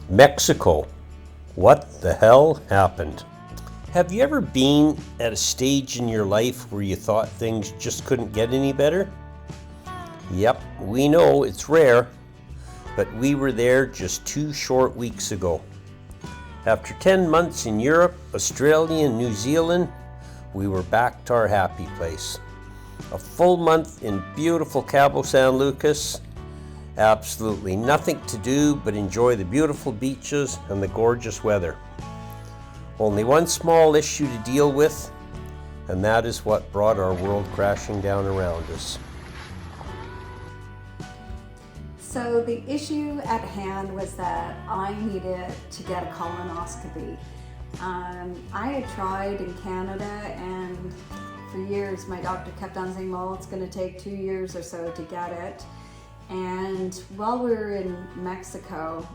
Mexico. What the hell happened? Have you ever been at a stage in your life where you thought things just couldn't get any better? Yep, we know it's rare, but we were there just 2 short weeks ago. After 10 months in Europe, Australia, and New Zealand, we were back to our happy place. A full month in beautiful Cabo San Lucas. Absolutely nothing to do but enjoy the beautiful beaches and the gorgeous weather. Only one small issue to deal with, and that is what brought our world crashing down around us. So the issue at hand was that I needed to get a colonoscopy. I had tried in Canada, and for years my doctor kept on saying, well, it's going to take 2 years or so to get it. And while we were in Mexico,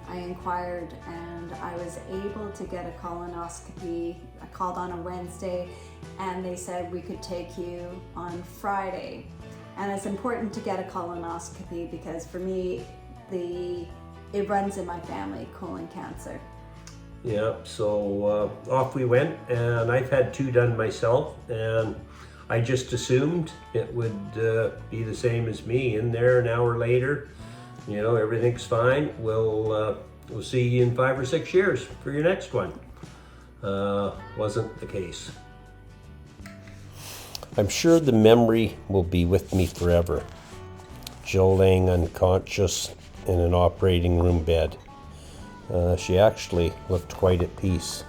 I inquired and I was able to get a colonoscopy. I called on a Wednesday and they said we could take you on Friday. And it's important to get a colonoscopy because for me, it runs in my family, colon cancer. Yeah, so off we went, and I've had 2 done myself, and I just assumed it would be the same as me. In there an hour later, you know, everything's fine. We'll see you in 5 or 6 years for your next one. Wasn't the case. I'm sure the memory will be with me forever. Jill laying unconscious in an operating room bed. She actually looked quite at peace.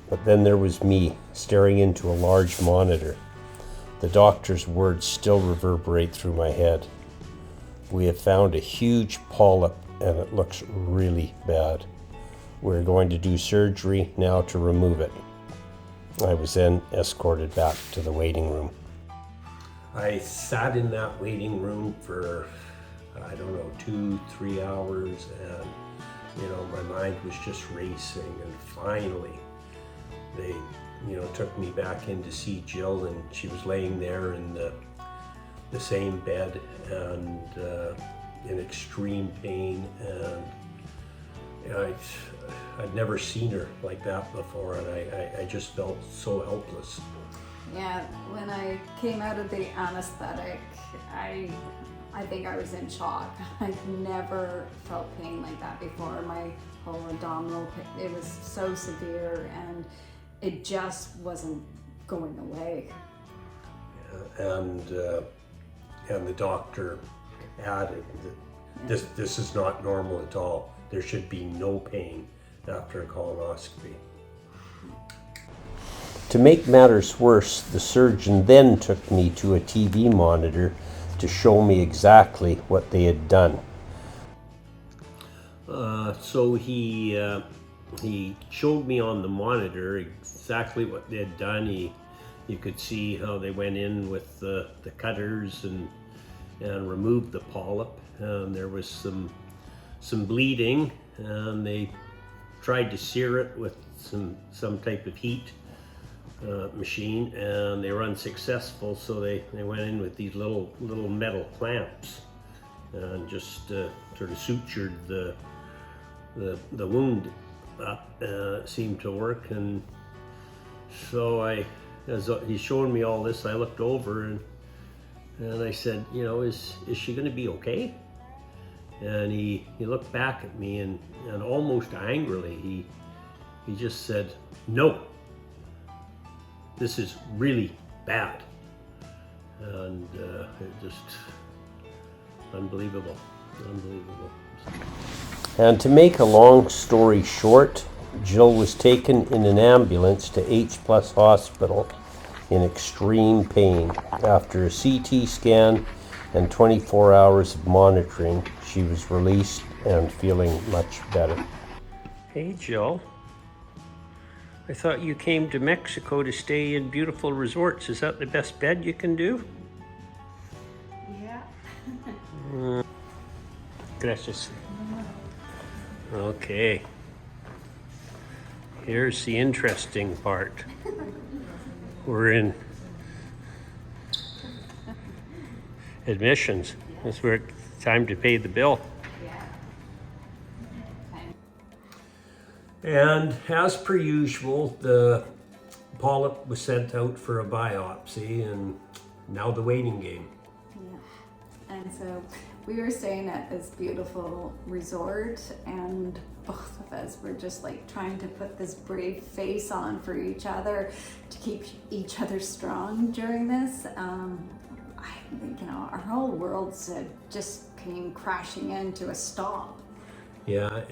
But then there was me, staring into a large monitor. The doctor's words still reverberate through my head. We have found a huge polyp and it looks really bad. We're going to do surgery now to remove it. I was then escorted back to the waiting room. I sat in that waiting room for, 2-3 hours, and my mind was just racing, and finally they took me back in to see Jill, and she was laying there in the same bed and in extreme pain, and I'd never seen her like that before, and I just felt so helpless. Yeah, when I came out of the anesthetic, I think I was in shock. I've never felt pain like that before. My whole abdominal pain, it was so severe, and it just wasn't going away. Yeah, and the doctor added that this is not normal at all. There should be no pain after a colonoscopy. To make matters worse, the surgeon then took me to a TV monitor to show me exactly what they had done. So he showed me on the monitor exactly what they had done. You could see how they went in with the cutters and removed the polyp. And there was some bleeding, and they tried to sear it with some type of heat machine, and they were unsuccessful, so they went in with these little metal clamps and just sort of sutured the wound up. It seemed to work, and so as he showed me all this, I looked over and I said, is she going to be okay? And he looked back at me and almost angrily he just said, no, this is really bad. And it just unbelievable. And to make a long story short, Jill was taken in an ambulance to H+ Hospital in extreme pain. After a CT scan and 24 hours of monitoring, she was released and feeling much better. Hey, Jill. I thought you came to Mexico to stay in beautiful resorts. Is that the best bed you can do? Yeah. Gracias. Okay. Here's the interesting part. We're in admissions. That's where it's time to pay the bill. Yeah. Time And as per usual, the polyp was sent out for a biopsy, and now the waiting game. Yeah. And so we were staying at this beautiful resort, and both of us were just like trying to put this brave face on for each other to keep each other strong during this. I think, our whole worlds just came crashing into a stop. Yeah,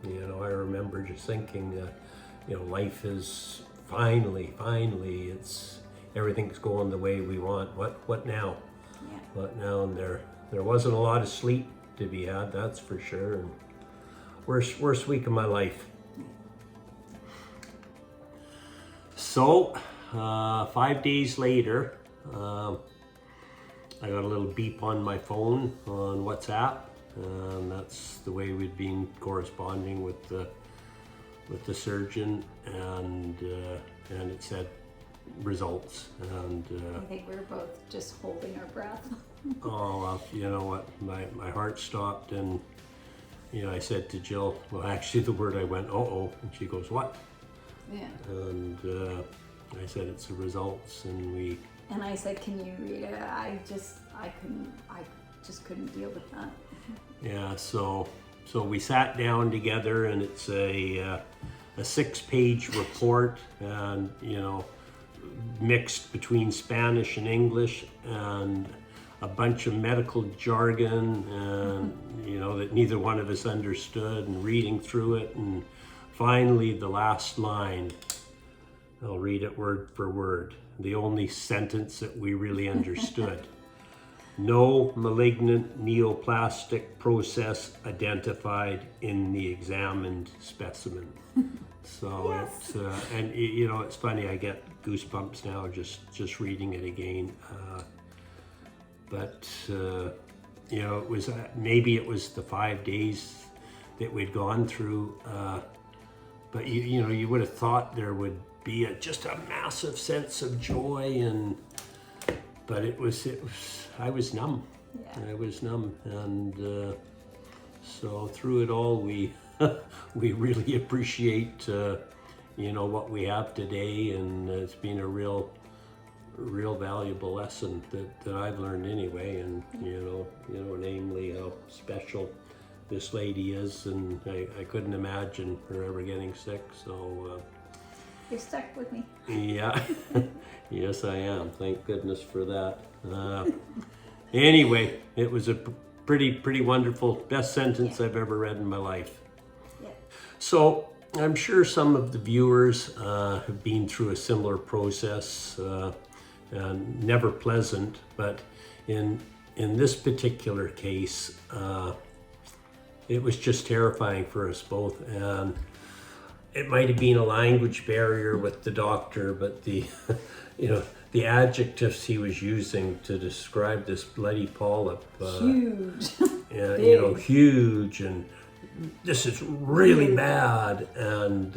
I remember just thinking, life is finally, everything's going the way we want. What now? Yeah. What now? And there wasn't a lot of sleep to be had, that's for sure. And worst week of my life. So, 5 days later, I got a little beep on my phone on WhatsApp. That's the way we'd been corresponding with the surgeon, and it said results. And I think we were both just holding our breath. oh, well, you know what? My heart stopped, and I said to Jill, well, actually, the word I went, uh-oh, and she goes, what? Yeah. And I said, it's the results, and I said, can you read it? I just couldn't deal with that. Yeah, so we sat down together, and it's a 6-page report, and mixed between Spanish and English, and a bunch of medical jargon, and that neither one of us understood, and reading through it, and finally the last line, I'll read it word for word, the only sentence that we really understood. No malignant neoplastic process identified in the examined specimen. So Yes. it's funny, I get goosebumps now just reading it again. But it was maybe it was the 5 days that we'd gone through. But you would have thought there would be just a massive sense of joy, but it was I was numb. Yeah. I was numb, and so through it all, we really appreciate what we have today, and it's been a real valuable lesson that I've learned anyway, and namely how special this lady is, and I couldn't imagine her ever getting sick. So You're stuck with me. yeah. Yes, I am. Thank goodness for that. Anyway, it was a pretty wonderful, best sentence I've ever read in my life. Yeah. So I'm sure some of the viewers have been through a similar process, and never pleasant, but in this particular case, it was just terrifying for us both, and it might have been a language barrier with the doctor, but the the adjectives he was using to describe this bloody polyp, Huge. and huge, and this is really bad, and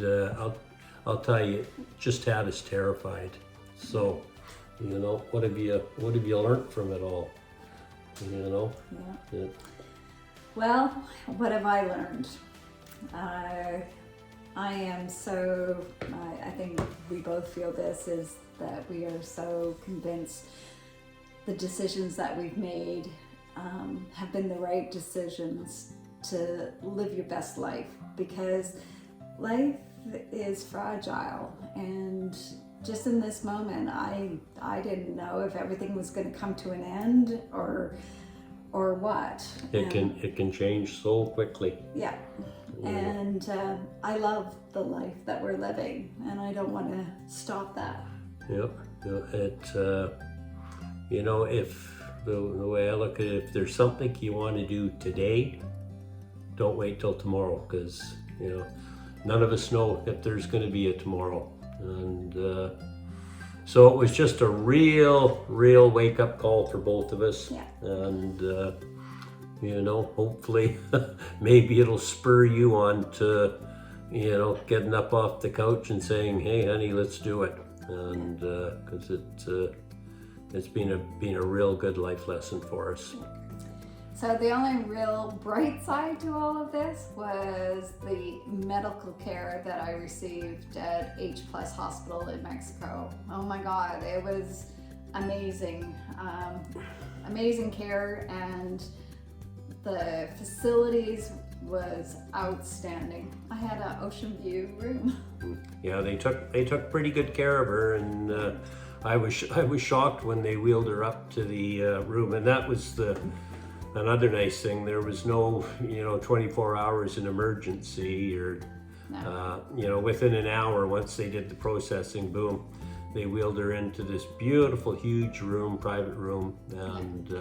I'll tell you, it just had us terrified. So what have you learned from it all? Yeah. Well, what have I learned? I am so, I think we both feel this, is that we are so convinced the decisions that we've made have been the right decisions to live your best life, because life is fragile, and just in this moment, I didn't know if everything was going to come to an end or what. It can change so quickly. Yeah. And I love the life that we're living, and I don't want to stop that. Yep. If the way I look at it, if there's something you want to do today, don't wait till tomorrow, because none of us know if there's going to be a tomorrow. And so it was just a real wake-up call for both of us. Yeah. And hopefully maybe it'll spur you on to getting up off the couch and saying, hey honey, let's do it. And because it's been a real good life lesson for us. So So the only real bright side to all of this was the medical care that I received at H+ Hospital in Mexico. Oh my God, it was amazing. Amazing care, and the facilities was outstanding. I had an ocean view room. Yeah, they took pretty good care of her, and I was shocked when they wheeled her up to the room, and that was another nice thing. There was no 24 hours in emergency, or No. Within an hour, once they did the processing, boom, they wheeled her into this beautiful, huge room, private room, and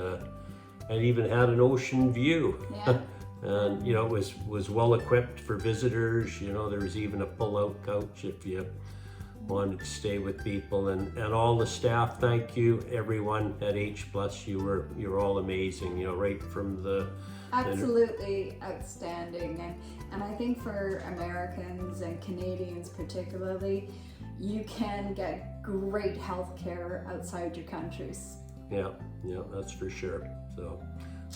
even had an ocean view. Yeah. And it was well equipped for visitors. There was even a pull-out couch if you wanted to stay with people, and all the staff. Thank you, everyone at H+. You're all amazing. Right from the Absolutely outstanding, and I think for Americans and Canadians particularly, you can get great health care outside your countries. Yeah, that's for sure. So,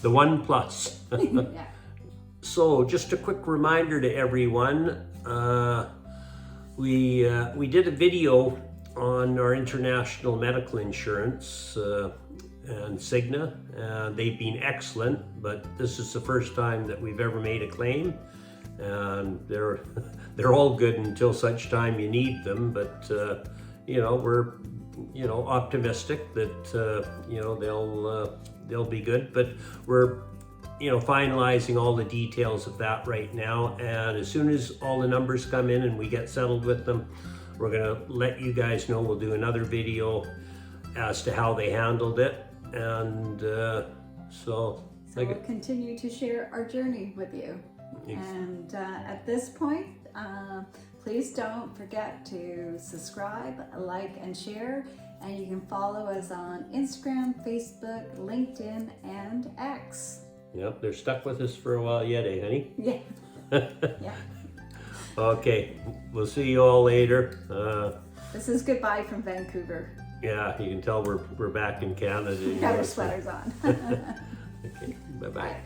the one plus. Yeah. So, just a quick reminder to everyone, we did a video on our international medical insurance and Cigna, and they've been excellent, but this is the first time that we've ever made a claim, and they're all good until such time you need them, but we're optimistic that they'll be good, but we're finalizing all the details of that right now, and as soon as all the numbers come in and we get settled with them, we're gonna let you guys know. We'll do another video as to how they handled it, and so we'll continue to share our journey with you. And at this point, please don't forget to subscribe, like, and share. And you can follow us on Instagram, Facebook, LinkedIn, and X. Yep, they're stuck with us for a while yet, eh, honey? Yeah. Yeah. Okay, we'll see you all later. This is goodbye from Vancouver. Yeah, you can tell we're back in Canada. We got our sweaters on. Okay, bye-bye. Bye.